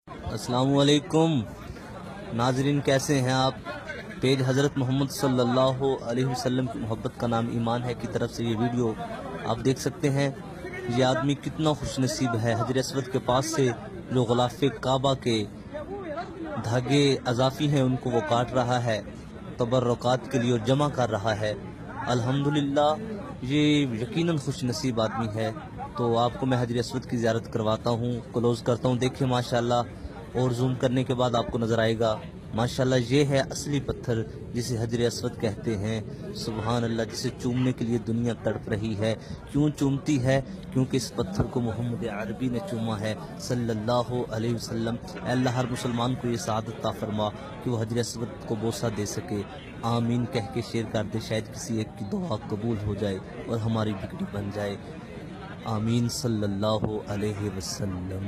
अस्सलाम वालेकुम नाजरीन, कैसे हैं आप। पेज हज़रत मोहम्मद सल्लल्लाहु अलैहि वसल्लम की मोहब्बत का नाम ईमान है की तरफ से ये वीडियो आप देख सकते हैं। ये आदमी कितना खुशनसीब है, हजर अस्वद के पास से जो ग़िलाफ़ काबा के धागे अज़ाफ़ी हैं उनको वो काट रहा है, तबर्रुकात के लिए और जमा कर रहा है। अल्हम्दुलिल्लाह ये यकीनन खुशनसीब आदमी है। तो आपको मैं हजर अस्वद की ज़ियारत करवाता हूँ, क्लोज़ करता हूँ। देखिए माशाल्लाह, और जूम करने के बाद आपको नज़र आएगा माशाल्लाह ये है असली पत्थर जिसे हजर अस्वद कहते हैं। सुबहान अल्लाह, जिसे चूमने के लिए दुनिया तड़प रही है। क्यों चूमती है? क्योंकि इस पत्थर को मोहम्मद अरबी ने चूमा है सल्लल्लाहु अलैहि वसल्लम। अल्लाह हर मुसलमान को ये सआदत अता फरमा कि वो हजर अस्वद को बोसा दे सके। आमीन कह के शेयर कर दे, शायद किसी एक की दुआ कबूल हो जाए और हमारी बिगड़ी बन जाए। आमीन सल्लल्लाहु अलैहि वसल्लम।